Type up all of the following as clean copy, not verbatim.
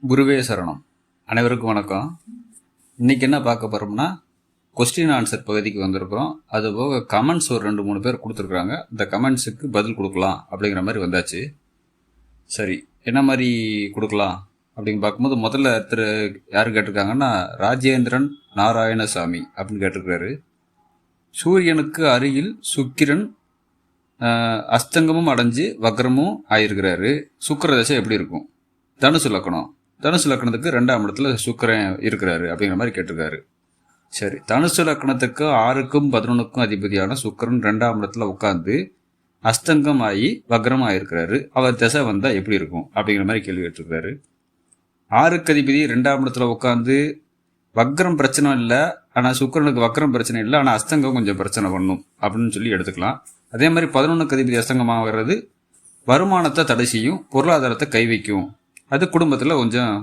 குருவே சரணம். அனைவருக்கும் வணக்கம். இன்றைக்கி என்ன பார்க்க போகிறோம்னா, கொஸ்டின் ஆன்சர் பகுதிக்கு வந்திருக்கிறோம். அதுபோக கமெண்ட்ஸ் ஒரு 2-3 பேர் கொடுத்துருக்குறாங்க. இந்த கமெண்ட்ஸுக்கு பதில் கொடுக்கலாம் அப்படிங்கிற மாதிரி வந்தாச்சு. சரி, என்ன மாதிரி கொடுக்கலாம் அப்படின்னு பார்க்கும்போது முதல்ல யார் கேட்டிருக்காங்கன்னா, ராஜேந்திரன் நாராயணசாமி அப்படின்னு கேட்டிருக்காரு. சூரியனுக்கு அருகில் சுக்கிரன் அஸ்தங்கமும் அடைஞ்சு வக்ரமும் ஆயிருக்கிறாரு. சுக்கிர தசை எப்படி இருக்கும்? தனுசு லக்கணம். தனுசு லக்கணத்துக்கு 2ஆம் இடத்துல சுக்கிரன் இருக்கிறாரு அப்படிங்கிற மாதிரி கேட்டிருக்காரு. சரி, தனுசு லக்கணத்துக்கு 6க்கும் 11க்கும் அதிபதியான சுக்கிரன் 2ஆம் இடத்துல உட்காந்து அஸ்தங்கம் ஆகி வக்ரம் ஆகிருக்கிறாரு. அவர் திசை வந்தால் எப்படி இருக்கும் அப்படிங்கிற மாதிரி கேள்வி கேட்டிருக்காரு. 6க்கு அதிபதி 2ஆம் இடத்துல உட்காந்து வக்ரம் பிரச்சனை இல்லை, ஆனால் சுக்கிரனுக்கு வக்ரம் பிரச்சனை இல்லை, ஆனால் அஸ்தங்கம் கொஞ்சம் பிரச்சனை பண்ணும் அப்படின்னு சொல்லி எடுத்துக்கலாம். அதே மாதிரி 11க்கு அதிபதி அஸ்தங்கமாக வர்றது வருமானத்தை தடை செய்யும், பொருளாதாரத்தை கை வைக்கும், அது குடும்பத்தில் கொஞ்சம்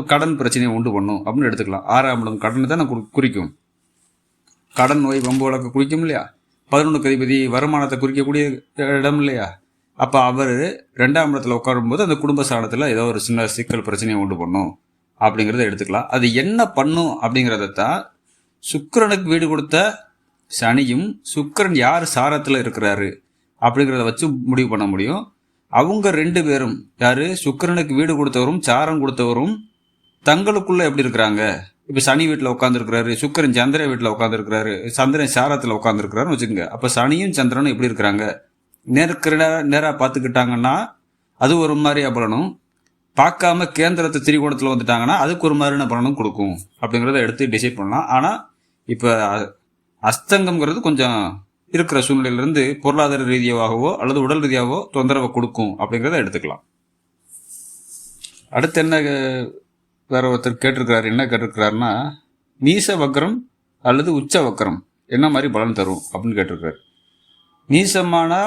கடன் பிரச்சனையை உண்டு பண்ணும் அப்படின்னு எடுத்துக்கலாம். 6ஆம் இடம் கடனை தான் குறிக்கும். கடன் நோய் வம்பு வழக்கு குறிக்கும் இல்லையா? 11க்கு அதிபதி வருமானத்தை குறிக்கக்கூடிய இடம் இல்லையா? அப்போ அவர் 2ஆம் இடத்துல உட்காரும்போது அந்த குடும்ப சாணத்தில் ஏதோ ஒரு சின்ன சிக்கல் பிரச்சனையை உண்டு பண்ணும் அப்படிங்கிறத எடுத்துக்கலாம். அது என்ன பண்ணும் அப்படிங்கிறதான் சுக்கிரனுக்கு வீடு கொடுத்த சனியும் சுக்கிரன் யார் சாரத்தில் இருக்கிறாரு அப்படிங்கிறத வச்சு முடிவு பண்ண முடியும். அவங்க 2 பேரும், யார் சுக்கிரனுக்கு வீடு கொடுத்தவரும் சாரம் கொடுத்தவரும் தங்களுக்குள்ளே எப்படி இருக்கிறாங்க? இப்போ சனி வீட்டில் உட்காந்துருக்கிறாரு, சுக்கிரன் சந்திர வீட்டில் உட்காந்துருக்கிறாரு, சந்திரன் சாரத்தில் உட்காந்துருக்கிறாருன்னு வச்சுக்கோங்க. அப்போ சனியும் சந்திரனும் எப்படி இருக்கிறாங்க? நேராக பார்த்துக்கிட்டாங்கன்னா அது ஒரு மாதிரியா பலனும், பார்க்காம கேந்திரத்தை திரிகோணத்தில் வந்துட்டாங்கன்னா அதுக்கு ஒரு மாதிரியான பலனும் கொடுக்கும் அப்படிங்கிறத எடுத்து டிசைட் பண்ணலாம். ஆனால் இப்போ அஸ்தங்கம்ங்கிறது கொஞ்சம் இருக்கிற சூழ்நிலையிலிருந்து பொருளாதார ரீதியாகவோ அல்லது உடல் ரீதியாகவோ தொந்தரவை கொடுக்கும் அப்படிங்கிறத எடுத்துக்கலாம். அடுத்து என்ன வேற ஒருத்தர் கேட்டிருக்கிறாரு, என்ன கேட்டிருக்கிறாருன்னா, நீச வக்ரம் அல்லது உச்ச வக்ரம் என்ன மாதிரி பலன் தரும் அப்படின்னு கேட்டிருக்காரு. நீசமானா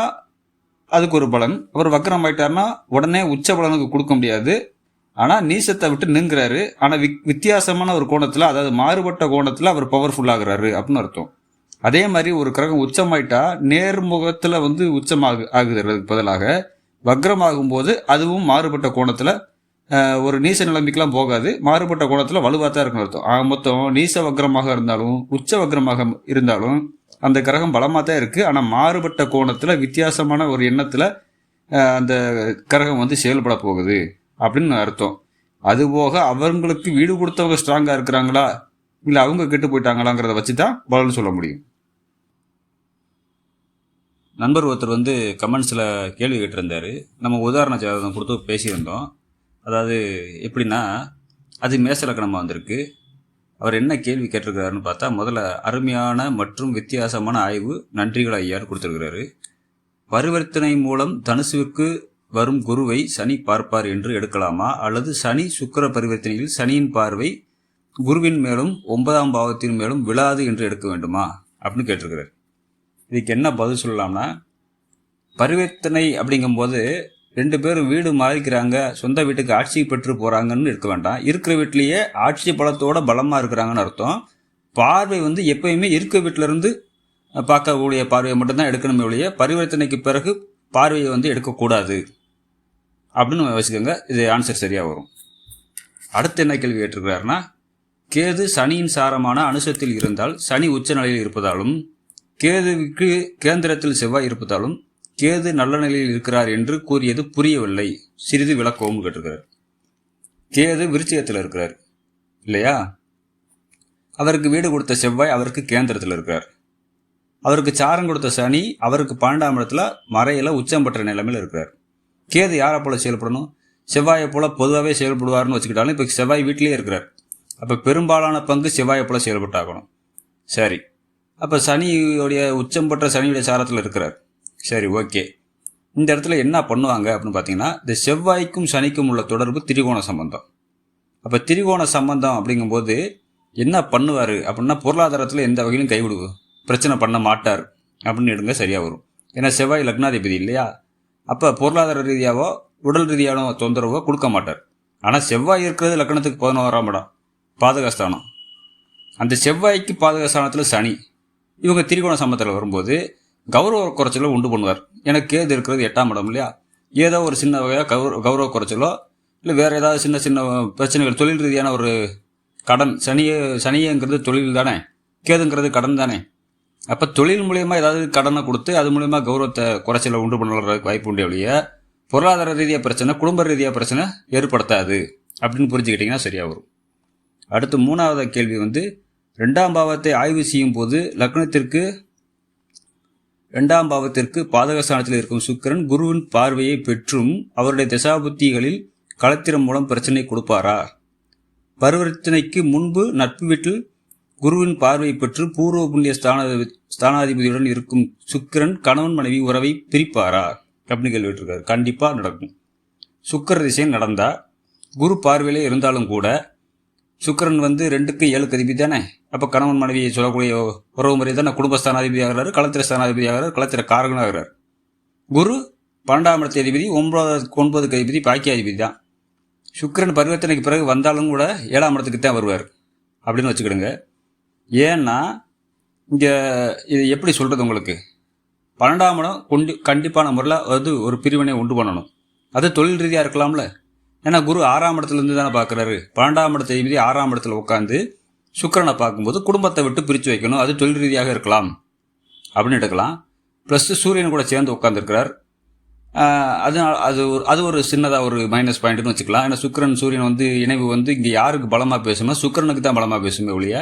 அதுக்கு ஒரு பலன், அவர் வக்ரம் ஆயிட்டார்னா உடனே உச்ச பலனுக்கு கொடுக்க முடியாது. ஆனால் நீசத்தை விட்டு நீங்கிறாரு, ஆனால் வித்தியாசமான ஒரு கோணத்தில், அதாவது மாறுபட்ட கோணத்தில் அவர் பவர்ஃபுல்லாகிறாரு அப்படின்னு அர்த்தம். அதே மாதிரி ஒரு கிரகம் உச்சமாயிட்டா நேர்முகத்தில் ஆகுதுறதுக்கு பதிலாக வக்ரமாகும் போது அதுவும் மாறுபட்ட கோணத்தில் ஒரு நீச நிலைமைக்கெல்லாம் போகாது, மாறுபட்ட கோணத்தில் வலுவாக தான் இருக்குன்னு அர்த்தம். மொத்தம் நீச வக்ரமாக இருந்தாலும் உச்ச வக்ரமாக இருந்தாலும் அந்த கிரகம் பலமாக தான் இருக்குது. ஆனால் மாறுபட்ட கோணத்தில் வித்தியாசமான ஒரு எண்ணத்தில் அந்த கிரகம் செயல்பட போகுது அப்படின்னு அர்த்தம். அதுபோக அவங்களுக்கு வீடு கொடுத்தவங்க ஸ்ட்ராங்காக இருக்கிறாங்களா இல்லை அவங்க கெட்டு போயிட்டாங்களாங்கிறத வச்சு தான் பலன் சொல்ல முடியும். நண்பர் ஒருத்தர் கமெண்ட்ஸில் கேள்வி கேட்டிருந்தார். நம்ம உதாரண ஜாதகம் கொடுத்து பேசியிருந்தோம். அதாவது எப்படின்னா, அது மேச லக்னமாக வந்திருக்கு. அவர் என்ன கேள்வி கேட்டிருக்கிறாருன்னு பார்த்தா, முதல்ல அருமையான மற்றும் வித்தியாசமான ஆய்வு, நன்றிகள் ஐயான்னு கொடுத்துருக்கிறாரு. பரிவர்த்தனை மூலம் தனுசுவுக்கு வரும் குருவை சனி பார்ப்பார் என்று எடுக்கலாமா, அல்லது சனி சுக்கிர பரிவர்த்தனையில் சனியின் பார்வை குருவின் மேலும் 9ஆம் பாவத்தின் மேலும் விழாது என்று எடுக்க வேண்டுமா அப்படின்னு கேட்டிருக்கிறார். இதுக்கு என்ன பதில் சொல்லலாம்னா, பரிவர்த்தனை அப்படிங்கும்போது 2 பேரும் வீடு மாறிக்கிறாங்க, சொந்த வீட்டுக்கு ஆட்சி பெற்று போகிறாங்கன்னு இருக்க வேண்டாம். இருக்கிற வீட்லேயே ஆட்சி பலத்தோட பலமாக இருக்கிறாங்கன்னு அர்த்தம். பார்வை எப்பயுமே இருக்க வீட்டிலேருந்து பார்க்கக்கூடிய பார்வையை மட்டும்தான் எடுக்கணுமே ஒழிய பரிவர்த்தனைக்கு பிறகு பார்வையை எடுக்கக்கூடாது அப்படின்னு வச்சுக்கோங்க. இது ஆன்சர் சரியாக வரும். அடுத்து என்ன கேள்வி கேட்டிருக்கிறாருன்னா, கேது சனியின் சாரமான அனுசத்தில் இருந்தால் சனி உச்ச நிலையில் இருப்பதாலும் கேதுவுக்கு கேந்திரத்தில் செவ்வாய் இருப்பதாலும் கேது நல்ல நிலையில் இருக்கிறார் என்று கூறியது புரியவில்லை, சிறிது விளக்கவும் கேட்டிருக்கிறார். கேது விருச்சிகத்தில் இருக்கிறார் இல்லையா? அவருக்கு வீடு கொடுத்த செவ்வாய் அவருக்கு கேந்திரத்தில் இருக்கிறார். அவருக்கு சாரம் கொடுத்த சனி அவருக்கு 12ஆம் இடத்துல மறையில் உச்சம் பெற்ற நிலைமையில் இருக்கிறார். கேது யாரை போல செயல்படணும்? செவ்வாயை போல பொதுவாகவே செயல்படுவார்னு வச்சுக்கிட்டாலும் இப்போ செவ்வாய் வீட்டிலேயே இருக்கிறார். அப்போ பெரும்பாலான பங்கு செவ்வாயை போல செயல்பட்டாகணும். சரி, அப்போ சனியுடைய உச்சம் பெற்ற சனியுடைய சாரத்தில் இருக்கிறார். சரி, ஓகே. இந்த இடத்துல என்ன பண்ணுவாங்க அப்படின்னு பார்த்தீங்கன்னா, இந்த செவ்வாய்க்கும் சனிக்கும் உள்ள தொடர்பு திரிகோண சம்பந்தம். அப்போ திரிகோண சம்பந்தம் அப்படிங்கும்போது என்ன பண்ணுவார் அப்படின்னா, பொருளாதாரத்தில் எந்த வகையிலும் கைவிடுவோம், பிரச்சனை பண்ண மாட்டார் அப்படின்னு எடுங்க, சரியாக வரும். ஏன்னா செவ்வாய் லக்னாதிபதி இல்லையா? அப்போ பொருளாதார ரீதியாவோ உடல் ரீதியான தொந்தரவோ கொடுக்க மாட்டார். ஆனால் செவ்வாய் இருக்கிறது லக்னத்துக்கு 11ஆம் இடம், பாதகஸ்தானம். அந்த செவ்வாய்க்கு பாதகஸ்தானத்தில் சனி, இவங்க திரிகோண சம்பந்தத்தில் வரும்போது கௌரவ குறைச்சலோ உண்டு பண்ணுவார். எனக்கு கேது இருக்கிறது 8ஆம் இடம் இல்லையா? ஏதோ ஒரு சின்ன வகையாக கௌரவ குறைச்சலோ இல்லை வேறு ஏதாவது சின்ன சின்ன பிரச்சனைகள், தொழில் ரீதியான ஒரு கடன். சனியங்கிறது தொழில் தானே, கேதுங்கிறது கடன் தானே. அப்போ தொழில் மூலயமா ஏதாவது கடனை கொடுத்து அது மூலயமா கௌரவத்தை குறைச்சல உண்டு பண்ணுறதுக்கு வாய்ப்பு உண்டு ஒழிய பொருளாதார ரீதியாக பிரச்சனை, குடும்ப ரீதியாக பிரச்சனை ஏற்படுத்தாது அப்படின்னு புரிஞ்சுக்கிட்டிங்கன்னா சரியாக வரும். அடுத்து 3வது கேள்வி வந்து 2ஆம் பாவத்தை ஆய்வு செய்யும் போது லக்னத்திற்கு 2ஆம் பாவத்திற்கு பாதகஸ்தானத்தில் இருக்கும் சுக்கிரன் குருவின் பார்வையை பெற்றும் அவருடைய தசாபுத்திகளில் களத்திரம் மூலம் பிரச்சனை கொடுப்பாரா? பரிவர்த்தனைக்கு முன்பு நட்பு வீட்டில் குருவின் பார்வையை பெற்று பூர்வ புண்ணிய ஸ்தானாதிபதியுடன் இருக்கும் சுக்கிரன் கணவன் மனைவி உறவை பிரிப்பாரா அப்படின்னு கேள்விட்டிருக்காரு. கண்டிப்பாக நடக்கும். சுக்கிர திசையும் நடந்தால் குரு பார்வையிலே இருந்தாலும் கூட சுக்கிரன் வந்து 2க்கு 7க்கு அதிபதி தானே. அப்போ கணவன் மனைவியை சொல்லக்கூடிய உறவு முறை தானே குடும்பஸ்தானாதிபதி ஆகிறாரு, களத்திர ஸ்தானாதிபதி ஆகிறார், களத்திர காரகனும் ஆகிறார். குரு 12ஆம் இடத்து அதிபதி, 9க்கு அதிபதி, பாக்கியாதிபதி தான். சுக்கிரன் பரிவர்த்தனைக்கு பிறகு வந்தாலும் கூட 7ஆம் இடத்துக்கு தான் வருவார் அப்படின்னு வச்சுக்கிடுங்க. ஏன்னா இங்கே இது எப்படி சொல்கிறது உங்களுக்கு, 12ஆம் இடம் கண்டிப்பான முறையில் அது ஒரு பிரிவினை உண்டு பண்ணணும். அது தொழில் ரீதியாக இருக்கலாம்ல. ஏன்னா குரு 6ஆம் இடத்துலேருந்து தானே பார்க்குறாரு. 12ஆம் இடத்து அதிபதி 6ஆம் இடத்துல உட்காந்து சுக்கிரனை பார்க்கும்போது குடும்பத்தை விட்டு பிரித்து வைக்கணும், அது தொழில் ரீதியாக இருக்கலாம் அப்படின்னு எடுக்கலாம். ப்ளஸ் சூரியன் கூட சேர்ந்து உட்காந்துருக்கிறார். அது ஒரு சின்னதாக ஒரு மைனஸ் பாயிண்ட்னு வச்சுக்கலாம். ஏன்னா சுக்கிரன் சூரியன் வந்து இணைவு வந்து இங்கே யாருக்கு பலமாக பேசுமோ சுக்கிரனுக்கு தான் பலமாக பேசுமே ஒழிய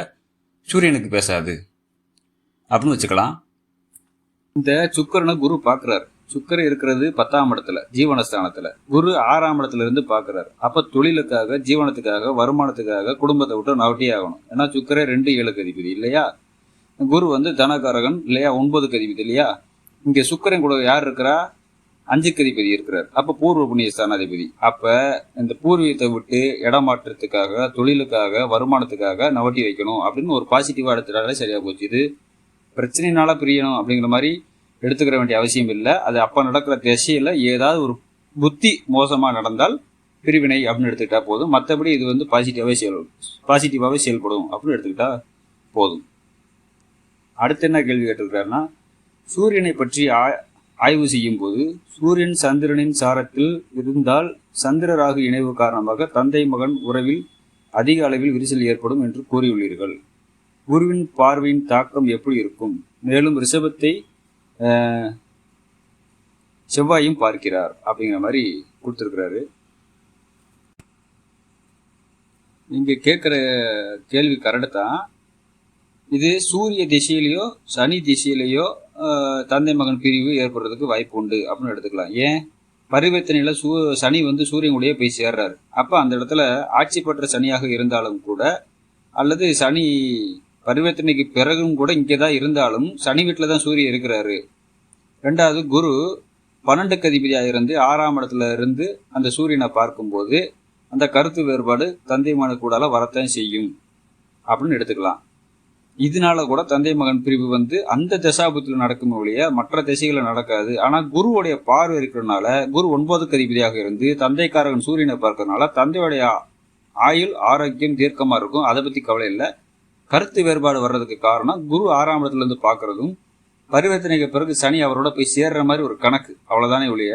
சூரியனுக்கு பேசாது அப்படின்னு வச்சுக்கலாம். இந்த சுக்கிரனை குரு பார்க்குறாரு. சுக்கிரன் இருக்கிறது 10ஆம் இடத்துல ஜீவனஸ்தானத்தில், குரு 6ஆம் இடத்துல இருந்து பார்க்குறாரு. அப்போ தொழிலுக்காக, ஜீவனத்துக்காக, வருமானத்துக்காக குடும்பத்தை விட்டு நவட்டி ஆகணும். ஏன்னா சுக்கிரன் 2 7க்கு அதிபதி இல்லையா, குரு வந்து தனகாரகன் இல்லையா, 9க்கு அதிபதி இல்லையா. இங்கே சுக்கிரன் கூட யார் இருக்கிறா, 5க்கு அதிபதி இருக்கிறார். அப்போ பூர்வ புண்ணிய ஸ்தானாதிபதி. அப்போ இந்த பூர்வீகத்தை விட்டு இடமாற்றத்துக்காக, தொழிலுக்காக, வருமானத்துக்காக நவட்டி வைக்கணும் அப்படின்னு ஒரு பாசிட்டிவாக எடுத்துட்டாலே சரியாக போச்சு. இது பிரச்சனைனால பிரியணும் அப்படிங்கிற மாதிரி எடுத்துக்கிற வேண்டிய அவசியம் இல்லை. அது அப்போ நடக்கிற திசையில் ஏதாவது ஒரு புத்தி மோசமாக நடந்தால் பிரிவினை அப்படின்னு எடுத்துக்கிட்டா போதும். மற்றபடி இது வந்து பாசிட்டிவாகவே செயல்படும் அப்படின்னு எடுத்துக்கிட்டா போதும். அடுத்து என்ன கேள்வி கேட்டிருக்கிறாருன்னா, சூரியனை பற்றி ஆய்வு செய்யும் போது சூரியன் சந்திரனின் சாரத்தில் இருந்தால் சந்திர ராகு இணைவு காரணமாக தந்தை மகன் உறவில் அதிக அளவில் விரிசல் ஏற்படும் என்று கூறியுள்ளீர்கள். குருவின் பார்வையின் தாக்கம் எப்படி இருக்கும்? மேலும் ரிஷபத்தை செவ்வாயும் பார்க்கிறார் அப்படிங்கிற மாதிரி கொடுத்துருக்கிறாரு. நீங்கள் கேட்குற கேள்வி கரெக்டு தான். இது சூரிய திசையிலையோ சனி திசையிலையோ தந்தை மகன் பிரிவு ஏற்படுறதுக்கு வாய்ப்பு உண்டு அப்படின்னு எடுத்துக்கலாம். ஏன், பரிவர்த்தனையில் சனி வந்து சூரியனுடைய போய் சேர்றாரு. அப்போ அந்த இடத்துல ஆட்சி பெற்ற சனியாக இருந்தாலும் கூட, அல்லது சனி பரிவர்த்தனைக்கு பிறகும் கூட இங்கே தான் இருந்தாலும் சனி வீட்டில் தான் சூரியன் இருக்கிறாரு. 2வது குரு 12க்கு அதிபதியாக இருந்து 6ஆம் இடத்துல இருந்து அந்த சூரியனை பார்க்கும்போது அந்த கருத்து வேறுபாடு தந்தை மகன் கூடால வரத்தான் செய்யும் அப்படின்னு எடுத்துக்கலாம். இதனால கூட தந்தை மகன் பிரிவு வந்து அந்த தசாபுத்தியில் நடக்கும் ஒழிய மற்ற திசைகளில் நடக்காது. ஆனால் குருவுடைய பார்வை இருக்கிறதுனால, குரு 9க்கு அதிபதியாக இருந்து தந்தைக்காரகன் சூரியனை பார்க்கறதுனால தந்தையுடைய ஆயுள் ஆரோக்கியம் தீர்க்கமாக இருக்கும். அதை பற்றி கவலை இல்லை. கருத்து வேறுபாடு வர்றதுக்கு காரணம் குரு 6ஆம் இடத்துலேருந்து பார்க்குறதும் பரிவர்த்தனைக்கு பிறகு சனி அவரோட போய் சேர்ற மாதிரி ஒரு கணக்கு, அவ்வளோதானே ஒழிய.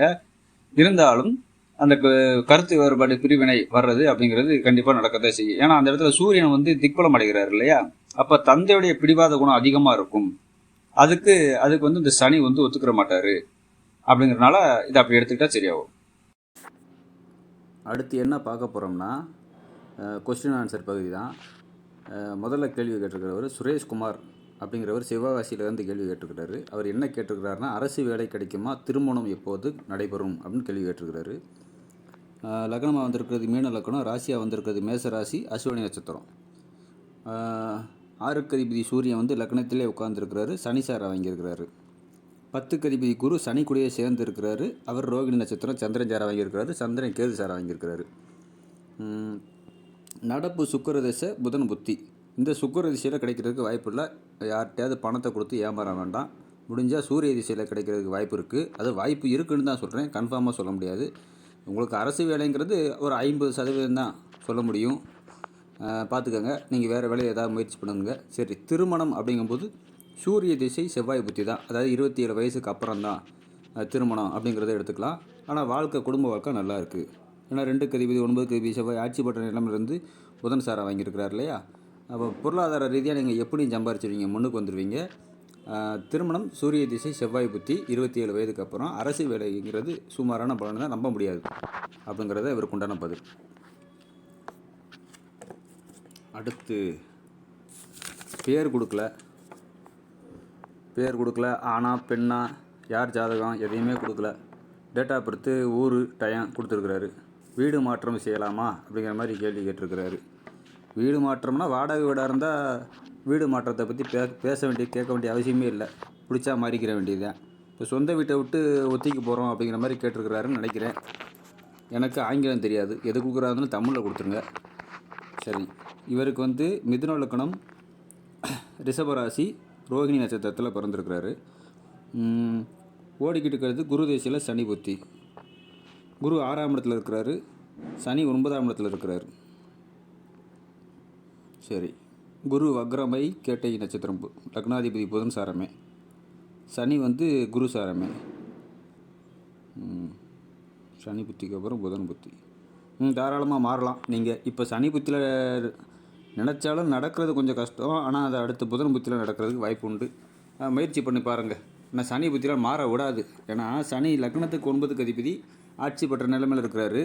இருந்தாலும் அந்த கருத்து வேறுபாடு பிரிவினை வர்றது அப்படிங்கிறது கண்டிப்பாக நடக்கத்தான் செய்யும். ஏன்னா அந்த இடத்துல சூரியன் வந்து திக்பலம் அடைகிறார் இல்லையா. அப்போ தந்தையுடைய பிடிவாத குணம் அதிகமாக இருக்கும். அதுக்கு வந்து இந்த சனி வந்து ஒத்துக்கிற மாட்டார். அப்படிங்கிறனால இதை அப்படி எடுத்துக்கிட்டால் சரியாகும். அடுத்து என்ன பார்க்க போகிறோம்னா கொஸ்டின் ஆன்சர் பகுதி தான். முதல்ல கேள்வி கேட்டிருக்கிறவர் சுரேஷ்குமார் அப்படிங்கிறவர் சிவகாசியிலேருந்து கேள்வி கேட்டிருக்கிறாரு. அவர் என்ன கேட்டிருக்கிறாருன்னா, அரசு வேலை கிடைக்குமா, திருமணம் எப்போது நடைபெறும் அப்படின்னு கேள்வி கேட்டிருக்கிறாரு. லக்னமாக வந்திருக்கிறது மீன லக்னம், ராசியாக வந்திருக்கிறது மேச ராசி, அஸ்வினி நட்சத்திரம். 6க்கு அதிபதி சூரியன் வந்து லக்னத்திலே உட்கார்ந்துருக்கிறாரு, சனி சாரை வாங்கியிருக்கிறாரு. 10க்கு அதிபதி குரு சனி கூடயே சேர்ந்து இருக்கிறாரு. அவர் ரோகிணி நட்சத்திரம், சந்திரன் சாரை வாங்கியிருக்கிறாரு, சந்திரன் கேது சாரை வாங்கியிருக்கிறாரு. நடப்பு சுக்கிர திசை புதன் புத்தி. இந்த சுக்கிர திசையில் கிடைக்கிறதுக்கு வாய்ப்பு இல்லை. யார்கிட்டையாவது பணத்தை கொடுத்து ஏமாற வேண்டாம். முடிஞ்சால் சூரிய திசையில் கிடைக்கிறதுக்கு வாய்ப்பு இருக்குது. அது வாய்ப்பு இருக்குன்னு தான் சொல்கிறேன், கன்ஃபார்மாக சொல்ல முடியாது. உங்களுக்கு அரசு வேலைங்கிறது ஒரு 50% தான் சொல்ல முடியும். பார்த்துக்கோங்க, நீங்கள் வேறு வேலையை ஏதாவது முயற்சி பண்ணுங்க. சரி, திருமணம் அப்படிங்கும்போது சூரிய திசை செவ்வாய் புத்தி தான். அதாவது 27 வயசுக்கு அப்புறம் தான் திருமணம் அப்படிங்கிறத எடுத்துக்கலாம். ஆனால் குடும்ப வாழ்க்கை நல்லா இருக்குது ஏன்னா 2க்கு அதிபதி 9க்கு அதிபதி செவ்வாய் ஆட்சி பெற்ற நிலைமையிலிருந்து புதன் சாரை வாங்கியிருக்கிறார் இல்லையா. அப்போ பொருளாதார ரீதியாக நீங்கள் எப்படி சம்பாரிச்சிருவீங்க, முன்னுக்கு வந்துடுவீங்க. திருமணம் சூரிய திசை செவ்வாய் புத்தி 27 வயதுக்கு அப்புறம். அரசு வேலைங்கிறது சுமாரான பலன் தான், நம்ப முடியாது அப்படிங்கிறத இவருக்கு உண்டான பதில். அடுத்து பேர் கொடுக்கல, ஆனா பெண்ணா, யார் ஜாதகம் எதையுமே கொடுக்கல. டேட் ஆஃப் பர்த்து, ஊர், டயம் கொடுத்துருக்குறாரு. வீடு மாற்றம் செய்யலாமா அப்படிங்கிற மாதிரி கேள்வி கேட்டிருக்கிறாரு. வீடு மாற்றம்னா வாடகை வீடாக இருந்தால் வீடு மாற்றத்தை பற்றி கேட்க வேண்டிய அவசியமே இல்லை. பிடிச்சா மாறிக்கிற வேண்டியதுதான். இப்போ சொந்த வீட்டை விட்டு ஒத்திக்கு போகிறோம் அப்படிங்கிற மாதிரி கேட்டிருக்கிறாருன்னு நினைக்கிறேன். எனக்கு ஆங்கிலம் தெரியாது, எது கொடுக்குறாருன்னு தமிழில் கொடுத்துருங்க. சரி, இவருக்கு வந்து மிதுன லக்னம், ரிஷபராசி, ரோகிணி நட்சத்திரத்தில் பிறந்திருக்கிறாரு. ஓடிக்கிட்டு இருக்கிறது குரு தேசியில் சனி புத்தி. குரு 6ஆம் இடத்துல இருக்கிறாரு, சனி 9ஆம் இடத்துல இருக்கிறாரு. சரி, குரு வக்ரமை கேட்டை நட்சத்திரம், லக்னாதிபதி புதன் சாரமே, சனி வந்து குரு சாரமே. சனி புத்திக்கு அப்புறம் புதன் புத்தி. தாராளமாக மாறலாம். நீங்கள் இப்போ சனி புத்தியில் நினச்சாலும் நடக்கிறது கொஞ்சம் கஷ்டம். ஆனால் அதை அடுத்து புதன் புத்தியில் நடக்கிறதுக்கு வாய்ப்பு உண்டு. முயற்சி பண்ணி பாருங்கள். ஆனால் சனி புத்தியில் மாற விடாது. ஏன்னா சனி லக்னத்துக்கு 9க்கு அதிபதி, ஆட்சி பெற்ற நிலைமையில் இருக்கிறாரு.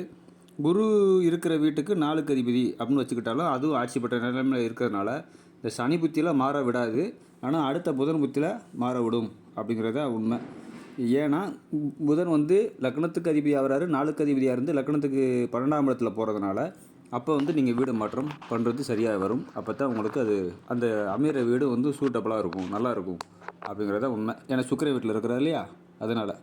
குரு இருக்கிற வீட்டுக்கு 4க்கு அதிபதி அப்படின்னு வச்சுக்கிட்டாலும் அதுவும் ஆட்சி பெற்ற நிலைமையில் இருக்கிறதுனால இந்த சனி புத்தியில் மாற விடாது. ஆனால் அடுத்த புதன் புத்தியில் மாற விடும் அப்படிங்கிறத உண்மை. ஏன்னா புதன் வந்து லக்னத்துக்கு அதிபதி ஆகிறாரு, 4க்கு அதிபதியாக இருந்து லக்னத்துக்கு 12ஆம் இடத்துல போகிறதுனால அப்போ வந்து நீங்கள் வீடு மாற்றம் பண்ணுறது சரியாக வரும். அப்போ தான் உங்களுக்கு அது அந்த அமைகிற வீடு வந்து சூட்டபுளாக இருக்கும், நல்லாயிருக்கும் அப்படிங்கிறத உண்மை. ஏன்னா சுக்கிர வீட்டில் இருக்கிறது இல்லையா, அதனால்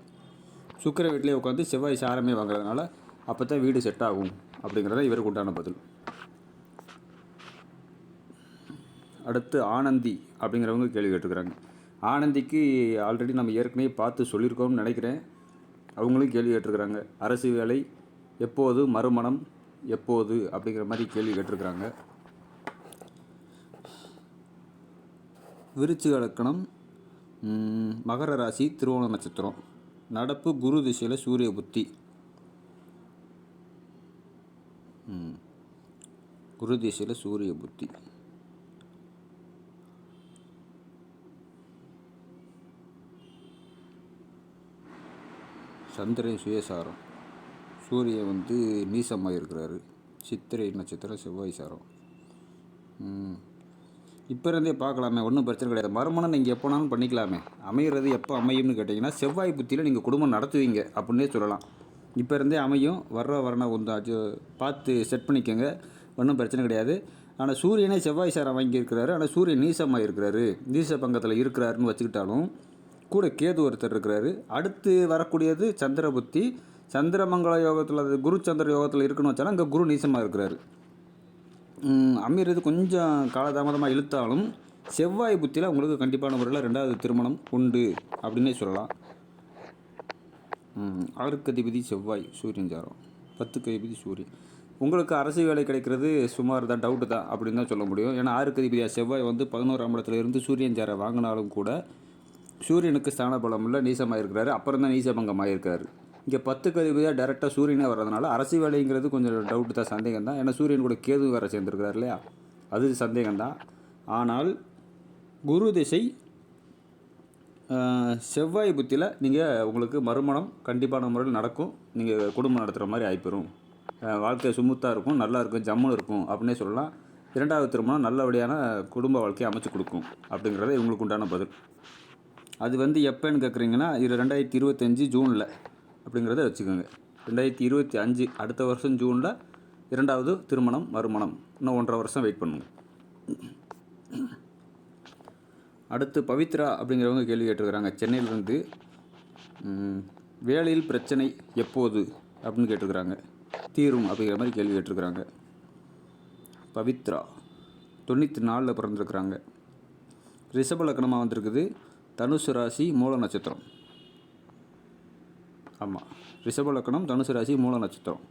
சுக்கிர வீட்டிலே உட்காந்து செவ்வாய் சாரமே வாங்குறதுனால அப்போ தான் வீடு செட் ஆகும் அப்படிங்கிறத இவருக்கு உண்டான பதில். அடுத்து ஆனந்தி அப்படிங்கிறவங்க கேள்வி கேட்டுருக்குறாங்க. ஆனந்திக்கு ஆல்ரெடி நம்ம ஏற்கனவே பார்த்து சொல்லியிருக்கோம்னு நினைக்கிறேன். அவங்களும் கேள்வி கேட்டிருக்கிறாங்க. அரசு வேலை எப்போது, மறுமணம் எப்போது அப்படிங்கிற மாதிரி கேள்வி கேட்டிருக்கிறாங்க. விருச்சிக லக்னம், மகர ராசி, திருவோண நட்சத்திரம், நடப்பு குரு திசையில் சூரிய புத்தி. குரு திசையில் சூரிய புத்தி. சந்திரன் சுயசாரம், சூரியன் வந்து நீசமாக இருக்கிறாரு. சித்திரை நட்சத்திரம், செவ்வாய் சாரம். இப்போ இருந்தே பார்க்கலாமே, ஒன்றும் பிரச்சனை கிடையாது. மறுமணம் நீங்கள் எப்போனாலும் பண்ணிக்கலாமே. அமைகிறது எப்போ அமையும்னு கேட்டிங்கன்னா செவ்வாய் புத்தியில் நீங்கள் குடும்பம் நடத்துவீங்க அப்படின்னே சொல்லலாம். இப்போ இருந்தே அமையும். வரணம் வந்து பார்த்து செட் பண்ணிக்கோங்க, ஒன்றும் பிரச்சனை கிடையாது. ஆனால் சூரியனே செவ்வாய் சாரம் வாங்கியிருக்கிறாரு. ஆனால் சூரியன் நீசமாக இருக்கிறாரு, நீச பங்கத்தில் இருக்கிறாருன்னு வச்சுக்கிட்டாலும் கூட கேது ஒருத்தர் இருக்கிறாரு. அடுத்து வரக்கூடியது சந்திர புத்தி. சந்திரமங்கல யோகத்தில், அது குரு சந்திர யோகத்தில் இருக்குன்னு வச்சாலும் அங்கே குரு நீசமாக இருக்கிறாரு. அமைகிறது கொஞ்சம் காலதாமதமாக இழுத்தாலும் செவ்வாய் புத்தியில் உங்களுக்கு கண்டிப்பான முறையில் 2வது திருமணம் உண்டு அப்படின்னே சொல்லலாம். 6க்கு அதிபதி செவ்வாய், சூரியன் சாரம். 10க்கு அதிபதி சூரியன். உங்களுக்கு அரசு வேலை கிடைக்கிறது சுமார் தான், டவுட்டு தான் அப்படின்னு தான் சொல்ல முடியும். ஏன்னா 6க்கு அதிபதியாக செவ்வாய் வந்து 11ஆம் இடத்துல இருந்து சூரியன் சாரை வாங்கினாலும் கூட சூரியனுக்கு ஸ்தான பலம் இல்லை, நீசமாக இருக்கிறாரு. அப்புறம் தான் நீசபங்கமாக இருக்காரு. இங்கே 10க்கு அதிபதியாக டேரெக்டாக சூரியனே வர்றதுனால அரசு வேலைங்கிறது கொஞ்சம் டவுட்டு தான், சந்தேகம் தான். ஏன்னா சூரியன் கூட கேது வேறு சேர்ந்துருக்கிறார் இல்லையா, அது சந்தேகம்தான். ஆனால் குரு திசை செவ்வாய் புத்தியில் நீங்கள் உங்களுக்கு மறுமணம் கண்டிப்பான முறையில் நடக்கும். நீங்கள் குடும்பம் நடத்துகிற மாதிரி ஆகிப்பெறும். வாழ்க்கை சுமூத்தாக இருக்கும், நல்லா இருக்கும், ஜம்முன்னு இருக்கும் அப்படின்னே சொல்லலாம். 2வது திருமணம் நல்லபடியான குடும்ப வாழ்க்கையை அமைச்சு கொடுக்கும் அப்படிங்கிறத இவங்களுக்கு உண்டான பதில். அது வந்து எப்போன்னு கேட்குறீங்கன்னா, இது 2025 ஜூனில் அப்படிங்கிறத வச்சுக்கோங்க. 2025 அடுத்த வருஷம் ஜூனில் 2வது திருமணம், மறுமணம். இன்னும் 1.5 வருஷம் வெயிட் பண்ணுங்க. அடுத்து பவித்ரா அப்படிங்கிறவங்க கேள்வி கேட்டிருக்கிறாங்க. சென்னையிலேருந்து வேலையில் பிரச்சனை எப்போது அப்படின்னு கேட்டிருக்கிறாங்க. தீரும் அப்படிங்கிற மாதிரி கேள்வி கேட்டிருக்கிறாங்க. பவித்ரா 94 பிறந்திருக்கிறாங்க. ரிஷப லக்னமாக வந்திருக்குது. தனுசு ராசி, மூல நட்சத்திரம். ஆமாம், ரிஷப லக்னம், தனுசு ராசி, மூல நட்சத்திரம்.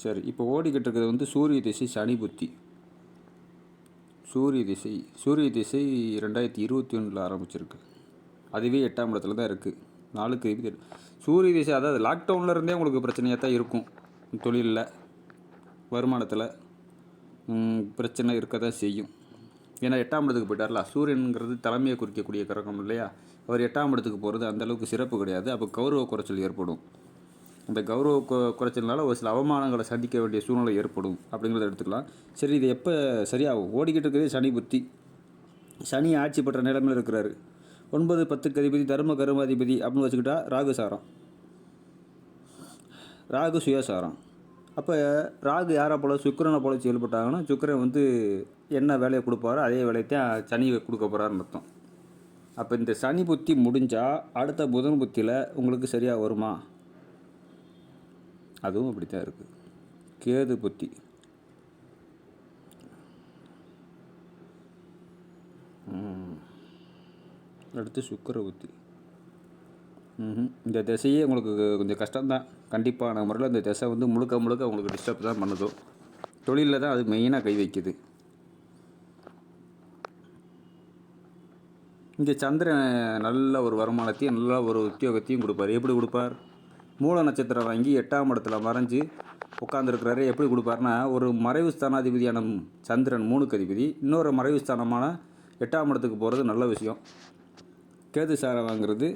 சரி, இப்போ ஓடிக்கிட்டு இருக்கிறது வந்து சூரிய திசை சனி புத்தி. சூரிய திசை 2021 ஆரம்பிச்சிருக்கு. அதுவே 8ஆம் இடத்துல தான் இருக்குது. 4க்கு சூரிய திசை, அதாவது லாக்டவுனில் இருந்தே உங்களுக்கு பிரச்சனையாக தான் இருக்கும் தொழிலில். வருமானத்தில் பிரச்சனை இருக்க தான் செய்யும். ஏன்னா 8ஆம் இடத்துக்கு போயிட்டார்ல. சூரியனுங்கிறது தலைமையை குறிக்கக்கூடிய கிரகம் இல்லையா? அவர் 8ஆம் இடத்துக்கு போகிறது அந்தளவுக்கு சிறப்பு கிடையாது. அப்போ கௌரவ குறைச்சல் ஏற்படும். அந்த கௌரவ குறைச்சல்னால ஒரு சில அவமானங்களை சந்திக்க வேண்டிய சூழ்நிலை ஏற்படும் அப்படிங்கிறத எடுத்துக்கலாம். சரி, இது எப்போ சரியாகும்? ஓடிக்கிட்டு இருக்கிறது சனி புத்தி. சனி ஆட்சி பெற்ற நிலைமையில் இருக்கிறாரு. 9, 10க்கு அதிபதி தர்ம கருமாதிபதி அப்படின்னு வச்சுக்கிட்டா ராகு சாரம், ராகு சுயசாரம். அப்போ ராகு யாரை போல் சுக்கிரனை போல செயல்பட்டாங்கன்னா சுக்கிரன் வந்து என்ன வேலையை கொடுப்பாரோ அதே வேலையத்தான் சனி கொடுக்க போகிறாருன்னு அர்த்தம். அப்போ இந்த சனி புத்தி முடிஞ்சால் அடுத்த புதன் புத்தியில் உங்களுக்கு சரியாக வருமா? அதுவும் அப்படி தான் இருக்குது. கேது புத்தி, அடுத்து சுக்கிர புத்தி. இந்த திசையே உங்களுக்கு கொஞ்சம் கஷ்டம்தான். கண்டிப்பான முறையில் இந்த திசை வந்து முழுக்க முழுக்க உங்களுக்கு டிஸ்டர்ப் தான் பண்ணுதோ. தொழிலில் தான் அது மெயினாக கை வைக்குது. இங்கே சந்திரன் நல்ல ஒரு வருமானத்தையும் நல்ல ஒரு உத்தியோகத்தையும் கொடுப்பார். எப்படி கொடுப்பார்? மூல நட்சத்திரம் வாங்கி 8ஆம் இடத்துல மறைஞ்சு உட்காந்துருக்கிறாரு. எப்படி கொடுப்பார்னா, ஒரு மறைவு ஸ்தானாதிபதியான சந்திரன் 3க்கு அதிபதி, இன்னொரு மறைவு ஸ்தானமான 8ஆம் இடத்துக்கு போகிறது நல்ல விஷயம். கேது சாரம் வாங்குறது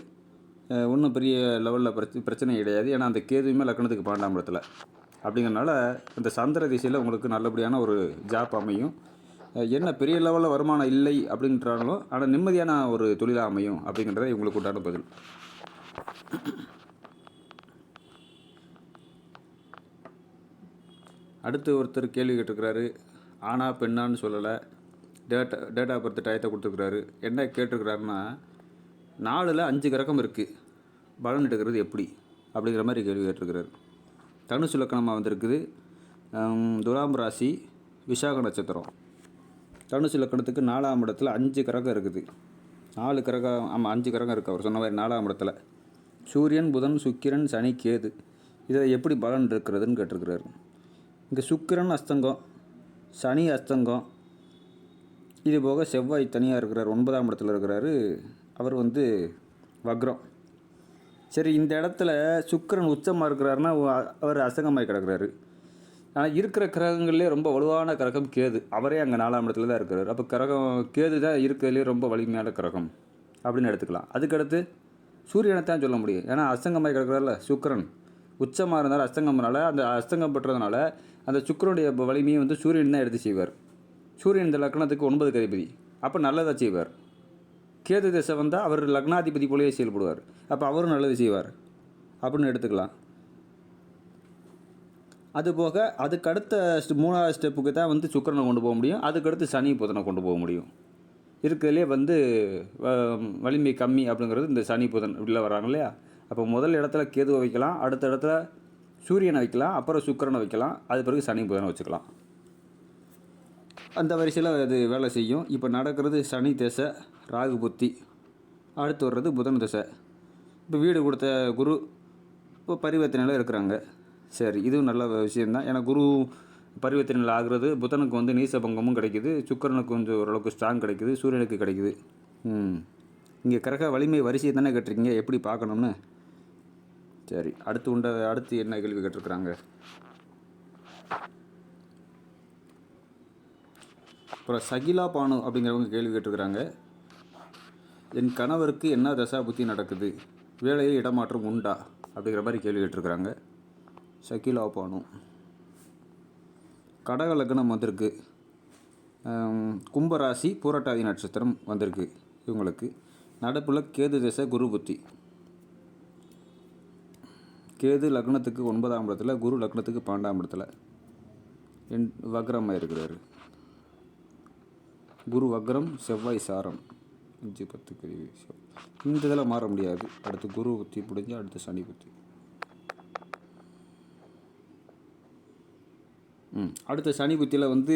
ஒன்றும் பெரிய லெவலில் பிரச்சனை கிடையாது. ஏன்னா அந்த கேதுவுமே லக்னத்துக்கு 12ஆம் இடத்துல. அப்படிங்கிறனால அந்த சந்திர திசையில் உங்களுக்கு நல்லபடியான ஒரு ஜாப் அமையும். என்ன பெரிய லெவலில் வருமானம் இல்லை அப்படின்றாங்களோ, ஆனால் நிம்மதியான ஒரு தொழிலாக அமையும் அப்படிங்கிறத இவங்களுக்கு உண்டான பதில். அடுத்து ஒருத்தர் கேள்வி கேட்டிருக்கிறாரு. ஆனா பெண்ணான்னு சொல்லலை, டேட் ஆஃப் பர்த் டயத்தை கொடுத்துருக்குறாரு. என்ன கேட்டிருக்கிறாருன்னா, 4ல் 5 கிரகம் இருக்குது, பலன் எடுக்கிறது எப்படி அப்படிங்கிற மாதிரி கேள்வி கேட்டிருக்கிறாரு. தனுசு லக்கணமாக வந்திருக்குது. துலாம் ராசி, விசாக நட்சத்திரம். தனுசு லக்கணத்துக்கு 4ஆம் இடத்துல 5 கிரகம் இருக்குது. 4 கிரகம், ஆமாம் 5 கிரகம் இருக்குது. அவர் சொன்ன மாதிரி 4ஆம் இடத்துல சூரியன், புதன், சுக்கிரன், சனி, கேது. இதை எப்படி பலன் இருக்கிறதுன்னு கேட்டிருக்கிறாரு. இங்கே சுக்கிரன் அஸ்தங்கம், சனி அஸ்தங்கம், இது போக செவ்வாய் தனியாக இருக்கிறார், 9ஆம் இடத்துல இருக்கிறாரு. அவர் வந்து வக்ரம். சரி, இந்த இடத்துல சுக்கிரன் உச்சமாக இருக்கிறாருன்னா அவர் அஸ்தங்கமாகி கிடக்கிறாரு. ஆனால் இருக்கிற கிரகங்கள்லேயே ரொம்ப வலுவான கிரகம் கேது. அவரே அங்கே 4ஆம் இடத்துல தான் இருக்கிறார். அப்போ கிரகம் கேது தான் இருக்கிறதுலேயே ரொம்ப வலிமையான கிரகம் அப்படின்னு எடுத்துக்கலாம். அதுக்கடுத்து சூரியனை தான் சொல்ல முடியும். ஏன்னா அஸ்தங்கமாகி கிடக்கிறார்ல சுக்கிரன், உச்சமாக இருந்தாலும் அஸ்தங்கம்னால அந்த அஸ்தங்கம் பெற்றதுனால அந்த சுக்கிரனுடைய வலிமையை வந்து சூரியன் தான் எடுத்து செய்வார். சூரியன் இந்த லக்னத்துக்கு 9க்கு அதிபதி, அப்போ நல்லதாக செய்வார். கேது திசை வந்தால் அவர் லக்னாதிபதி போலேயே செயல்படுவார். அப்போ அவரும் நல்லது செய்வார் அப்படின்னு எடுத்துக்கலாம். அதுபோக அதுக்கடுத்த 3வது ஸ்டெப்புக்கு தான் வந்து சுக்கிரனை கொண்டு போக முடியும். அதுக்கடுத்து சனி புதனை கொண்டு போக முடியும். இருக்கிறதுலே வந்து வலிமை கம்மி அப்படிங்கிறது இந்த சனி புதன் இப்படிலாம் வராங்க இல்லையா? அப்போ முதல் இடத்துல கேதுவை வைக்கலாம், அடுத்த இடத்துல சூரியனை வைக்கலாம், அப்புறம் சுக்கிரனை வைக்கலாம், அது பிறகு சனி புதனை வச்சுக்கலாம். அந்த வரிசையில் அது வேலை செய்யும். இப்போ நடக்கிறது சனி திசை, ராகு புத்தி. அடுத்து வர்றது புதன் திசை. இப்போ வீடு கொடுத்த குரு இப்போ பரிவர்த்தனையில் இருக்கிறாங்க. சரி, இதுவும் நல்ல விஷயந்தான். ஏன்னா குரு பரிவர்த்தனையில் ஆகிறது புதனுக்கு வந்து நீசபங்கமும் கிடைக்குது, சுக்கிரனுக்கு கொஞ்சம் ஓரளவுக்கு ஸ்ட்ராங் கிடைக்குது, சூரியனுக்கு கிடைக்குது. இங்கே கிரக வலிமை வரிசையை தானே கேட்டிருக்கீங்க, எப்படி பார்க்கணும்னு. சரி, அடுத்து என்ன கேள்வி கேட்டிருக்கிறாங்க? அப்புறம் சகிலா பானு அப்படிங்கிறவங்க கேள்வி கேட்டிருக்கிறாங்க. என் கணவருக்கு என்ன தசா புத்தி நடக்குது, வேலையில் இடமாற்றம் உண்டா அப்படிங்கிற மாதிரி கேள்வி கேட்டிருக்கிறாங்க. சகிலா பானு கடக லக்னம் வந்திருக்கு, கும்பராசி, பூரட்டாதி நட்சத்திரம் வந்திருக்கு. இவங்களுக்கு நடப்பில் கேது திசை, குரு புத்தி. கேது லக்னத்துக்கு 9ஆம் இடத்துல, குரு லக்னத்துக்கு 12ஆம் இடத்துல வக்ரமாக இருக்கிறாரு. குரு வக்ரம், செவ்வாய் சாரம், 5, 10 இந்த இதில் மாற முடியாது. அடுத்து குரு புத்தி முடிஞ்சு அடுத்து சனி புத்தி. அடுத்த சனி புத்தியில் வந்து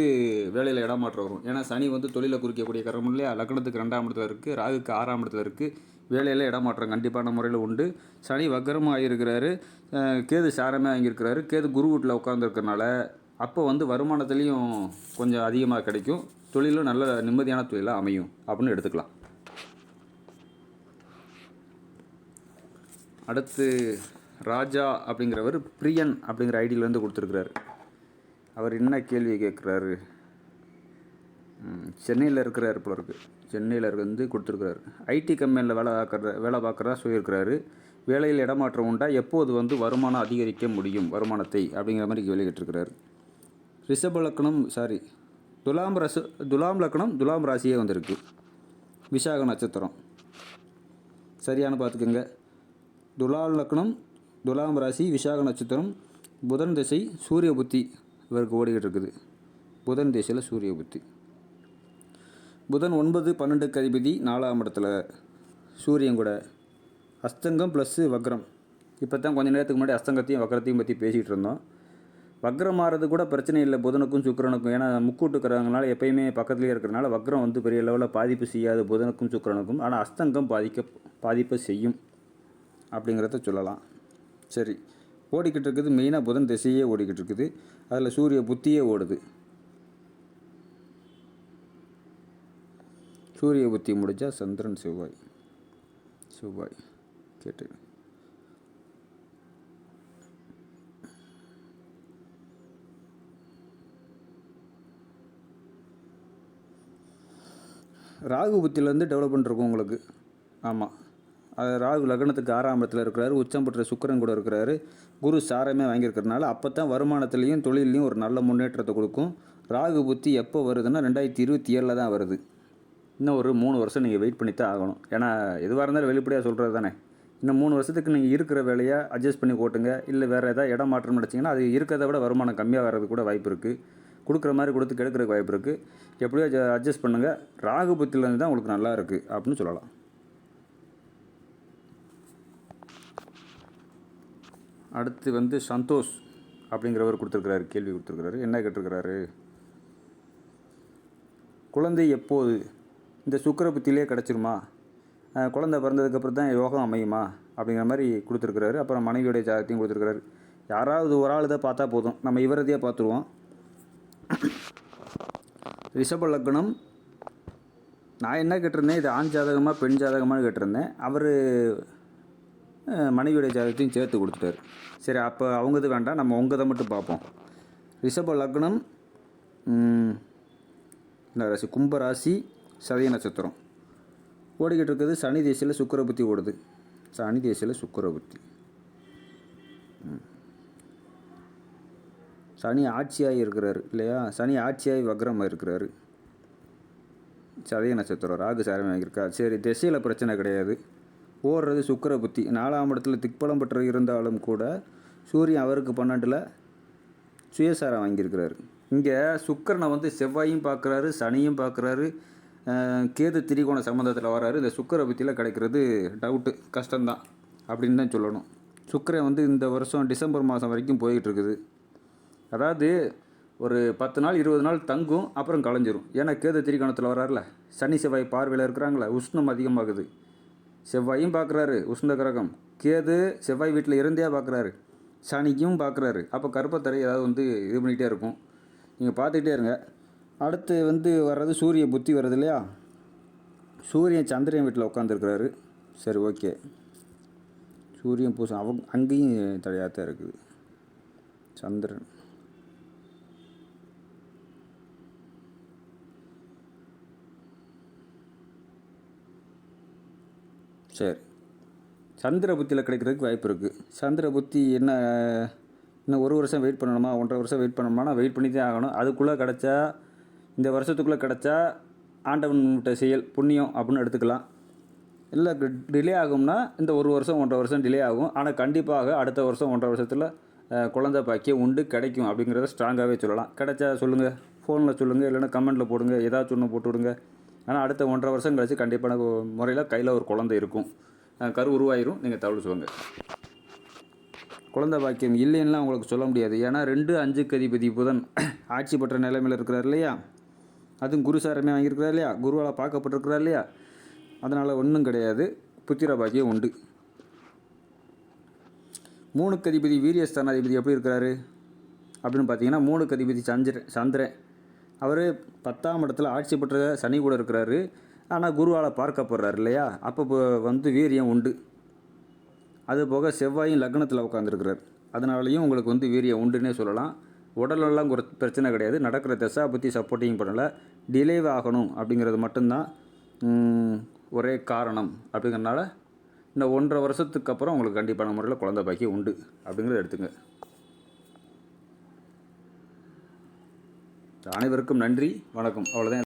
வேலையில் இடமாற்றம் வரும். ஏன்னா சனி வந்து தொழிலை குறிக்கக்கூடிய கிரகம் இல்லையா? லக்னத்துக்கு 2ஆம் இடத்துல இருக்குது, ராகுக்கு 6ஆம் இடத்துல இருக்குது. வேலையில் இடமாற்றம் கண்டிப்பான முறையில் உண்டு. சனி வக்கரமும் ஆகியிருக்கிறாரு, கேது சாரமே வாங்கியிருக்கிறாரு. கேது குரு வீட்டில் உட்காந்துருக்கறனால அப்போ வந்து வருமானத்துலேயும் கொஞ்சம் அதிகமாக கிடைக்கும், தொழிலும் நல்ல நிம்மதியான தொழிலாக அமையும் அப்படின்னு எடுத்துக்கலாம். அடுத்து ராஜா அப்படிங்கிறவர் பிரியன் அப்படிங்கிற ஐடியிலேருந்து கொடுத்துருக்குறாரு. அவர் என்ன கேள்வி கேட்குறாரு? சென்னையில் இருக்கிறாரு போல இருக்குது. சென்னையில் வந்து கொடுத்துருக்குறாரு. ஐடி கம்பெனியில் வேலை பார்க்குறதா சொல்லியிருக்கிறாரு. வேலையில் இடமாற்றம் உண்டா, எப்போது வந்து வருமானம் அதிகரிக்க முடியும், வருமானத்தை அப்படிங்கிற மாதிரி கேள்வி கேட்டிருக்கிறாரு. ரிஷப லக்னம் துலாம் லக்னம் துலாம் ராசியே வந்திருக்கு. விசாக நட்சத்திரம் சரியான பார்த்துக்கோங்க. துலாம் லக்னம் துலாம் ராசி விசாக நட்சத்திரம். புதன் திசை சூரிய புத்தி இவருக்கு ஓடிக்கிட்டு இருக்குது. புதன் திசையில் சூரிய புத்தி. புதன் 9-12 அதிபதி 4ஆம் இடத்துல சூரியன் கூட. அஸ்தங்கம் ப்ளஸ்ஸு வக்ரம். இப்போ தான் கொஞ்சம் நேரத்துக்கு முன்னாடி அஸ்தங்கத்தையும் வக்ரத்தையும் பற்றி பேசிகிட்டு இருந்தோம். வக்ரம் மாறது கூட பிரச்சனை இல்லை புதனுக்கும் சுக்கிரனுக்கும். ஏன்னா முக்கூட்டுக்கிறவங்கனால எப்பயுமே பக்கத்துலேயே இருக்கிறனால வக்ரம் வந்து பெரிய லெவலில் பாதிப்பு செய்யாது புதனுக்கும் சுக்கிரனுக்கும். ஆனால் அஸ்தங்கம் பாதிப்பை செய்யும் அப்படிங்கிறத சொல்லலாம். சரி, ஓடிக்கிட்டு இருக்குது மெயினாக புதன் திசையே ஓடிக்கிட்டு இருக்குது. அதில் சூரிய புத்தியே ஓடுது. சூரிய புத்தி முடிஞ்சால் சந்திரன் செவ்வாய் கேட்டு. ராகு புத்தியிலேருந்து டெவலப்மெண்ட் இருக்கும் உங்களுக்கு. ஆமாம், அது ராகு லக்னத்துக்கு 6ஆம் இடத்துல இருக்கிறாரு. உச்சம் பெற்ற சுக்கிரன் கூட இருக்கிறாரு. குரு சாரமே வாங்கியிருக்கிறதுனால அப்போ தான் வருமானத்துலேயும் தொழிலையும் ஒரு நல்ல முன்னேற்றத்தை கொடுக்கும். ராகு புத்தி எப்போ வருதுன்னா 2027 தான் வருது. இன்னும் ஒரு 3 வருஷம் நீங்கள் வெயிட் பண்ணி தான் ஆகணும். ஏன்னா எதுவாக இருந்தாலும் வெளிப்படையாக சொல்கிறது தானே. இன்னும் 3 வருஷத்துக்கு நீங்கள் இருக்கிற வேலையை அட்ஜஸ்ட் பண்ணி ஓட்டுங்க. இல்லை வேறு ஏதாவது இடம் மாற்றம் நினச்சிங்கன்னா அது இருக்கிறத விட வருமானம் கம்மியாக வர்றது கூட வாய்ப்பு இருக்குது. கொடுக்குற மாதிரி கொடுத்து கெடுக்கிறதுக்கு வாய்ப்பு இருக்குது. எப்படியோ அட்ஜஸ்ட் பண்ணுங்கள். ராகு புத்தியிலேருந்து தான் உங்களுக்கு நல்லா இருக்குது அப்படின்னு சொல்லலாம். அடுத்து வந்து சந்தோஷ் அப்படிங்கிறவர் கொடுத்துருக்குறாரு, கேள்வி கொடுத்துருக்குறாரு. என்ன கேட்டிருக்கிறாரு? குழந்தை எப்போது? இந்த சுக்கிர புத்தியிலே கிடச்சிருமா? குழந்தை பிறந்ததுக்கப்புறம் தான் யோகம் அமையுமா அப்படிங்கிற மாதிரி கொடுத்துருக்குறாரு. அப்புறம் மனைவியோடைய ஜாதகத்தையும் கொடுத்துருக்குறாரு. யாராவது ஒரு ஆள் தான் பார்த்தா போதும், நம்ம இவரதையே பார்த்துருவோம். ரிஷப லக்னம். நான் என்ன கேட்டிருந்தேன், இது ஆண் ஜாதகமாக பெண் ஜாதகமாக கேட்டிருந்தேன். அவர் மனைவியோடைய ஜாதகத்தையும் சேர்த்து கொடுத்துட்டாரு. சரி, அப்போ அவங்கது வேண்டாம், நம்ம உங்கதை மட்டும் பார்ப்போம். ரிஷப லக்னம் ராசி கும்பராசி சதய நட்சத்திரம் ஓடிக்கிட்டு இருக்குது. சனி தேசியில் சுக்கிர புத்தி ஓடுது. சனி தேசியில் சுக்கிர புத்தி. சனி ஆட்சியாகி இருக்கிறாரு இல்லையா? சனி ஆட்சியாகி வக்ரமாக இருக்கிறாரு. சதய நட்சத்திரம் ராகு சாரமே வாங்கியிருக்கா. சரி, திசையில் பிரச்சனை கிடையாது. ஓடுறது சுக்கிர புத்தி. 4ஆம் இடத்துல திக்பலம் பெற்று இருந்தாலும் கூட சூரியன் அவருக்கு 12 சுயசாரம் வாங்கியிருக்கிறாரு. இங்கே சுக்கிரனை வந்து செவ்வாயும் பார்க்குறாரு, சனியும் பார்க்குறாரு, கேது திரிகோண சம்பந்தத்தில் வராரு. இந்த சுக்கிர புத்தியில் கிடைக்கிறது டவுட்டு, கஷ்டம்தான் அப்படின்னு தான் சொல்லணும். சுக்கிரன் வந்து இந்த வருஷம் டிசம்பர் மாதம் வரைக்கும் போய்கிட்டு இருக்குது. அதாவது ஒரு 10 நாள் 20 நாள் தங்கும், அப்புறம் கலைஞ்சிரும். ஏன்னா கேது திரிகோணத்தில் வராருல, சனி செவ்வாய் பார்வையில் இருக்கிறாங்களே, உஷ்ணம் அதிகமாகுது. செவ்வாயும் பார்க்குறாரு உஷ்ண கிரகம். கேது செவ்வாய் வீட்டில் இருந்தே பார்க்குறாரு, சனிக்கும் பார்க்குறாரு. அப்போ கருப்பத்தரை ஏதாவது வந்து இது பண்ணிகிட்டே இருக்கும். நீங்கள் பார்த்துக்கிட்டே இருங்க. அடுத்து வந்து வர்றது சூரிய புத்தி வருது இல்லையா? சூரியன் சந்திரன் வீட்டில் உட்காந்துருக்கிறாரு. சரி, ஓகே. சூரியன் பூசம் அங்கேயும் தடையாக தான் இருக்குது. சந்திரன் சரி, சந்திர புத்தியில் கிடைக்கிறதுக்கு வாய்ப்பு இருக்குது. சந்திர புத்தி என்ன, இன்னும் 1 வருஷம் வெயிட் பண்ணணுமா, 1.5 வருஷம் வெயிட் பண்ணணுமா? வெயிட் பண்ணி தான் ஆகணும். அதுக்குள்ளே கிடச்சா, இந்த வருஷத்துக்குள்ளே கிடச்சா ஆண்டவன்கிட்ட செயல் புண்ணியம் அப்படின்னு எடுத்துக்கலாம். இல்லை டிலே ஆகும்னா இந்த 1 வருஷம் 1.5 வருஷம் டிலே ஆகும். ஆனால் கண்டிப்பாக அடுத்த வருஷம் 1.5 வருஷத்தில் குழந்தை பாக்கியம் உண்டு, கிடைக்கும் அப்படிங்கிறத ஸ்ட்ராங்காகவே சொல்லலாம். கிடைச்சா சொல்லுங்கள், ஃபோனில் சொல்லுங்கள், இல்லைன்னா கமெண்ட்டில் போடுங்க, ஏதாச்சும் ஒன்று போட்டு விடுங்க. ஆனால் அடுத்த 1.5 வருஷம் கழிச்சு கண்டிப்பான முறையில் கையில் ஒரு குழந்தை இருக்கும், கரு உருவாயிரும். நீங்கள் தகவல் சொல்லுங்கள். குழந்தை பாக்கியம் இல்லைன்னா உங்களுக்கு சொல்ல முடியாது. ஏன்னா 2-5 அதிபதி புதன் ஆட்சி பெற்ற நிலைமையில் இருக்கிறார் இல்லையா? அதுவும் குரு சாரமே வாங்கியிருக்கிறார் இல்லையா? குருவால் பார்க்கப்பட்டிருக்கிறார் இல்லையா? அதனால் ஒன்றும் கிடையாது, புத்திர பாக்கியம் உண்டு. 3 அதிபதி வீரியஸ்தானாதிபதி எப்படி இருக்கிறாரு அப்படின்னு பார்த்தீங்கன்னா, 3 அதிபதி சந்திரன். அவர் 10ஆம் இடத்துல ஆட்சி பெற்ற சனி கூட இருக்கிறாரு. ஆனால் குருவால் பார்க்கப்படுறாரு இல்லையா? அப்போ வந்து வீரியம் உண்டு. அது போக செவ்வாயும் லக்னத்தில் உட்காந்துருக்கிறார். அதனாலையும் உங்களுக்கு வந்து வீரியம் உண்டுன்னே சொல்லலாம். உடலெல்லாம் பிரச்சனை கிடையாது. நடக்கிற தசா பற்றி சப்போர்ட்டிங் பண்ணலை, டிலே ஆகணும் அப்படிங்கிறது மட்டும்தான் ஒரே காரணம். அப்படிங்கிறனால இந்த 1.5 வருஷத்துக்கு அப்புறம் உங்களுக்கு கண்டிப்பான முறையில் குழந்தை பாக்கியம் உண்டு அப்படிங்கிறத எடுத்துங்க. அனைவருக்கும் நன்றி, வணக்கம். அவ்வளோதான்.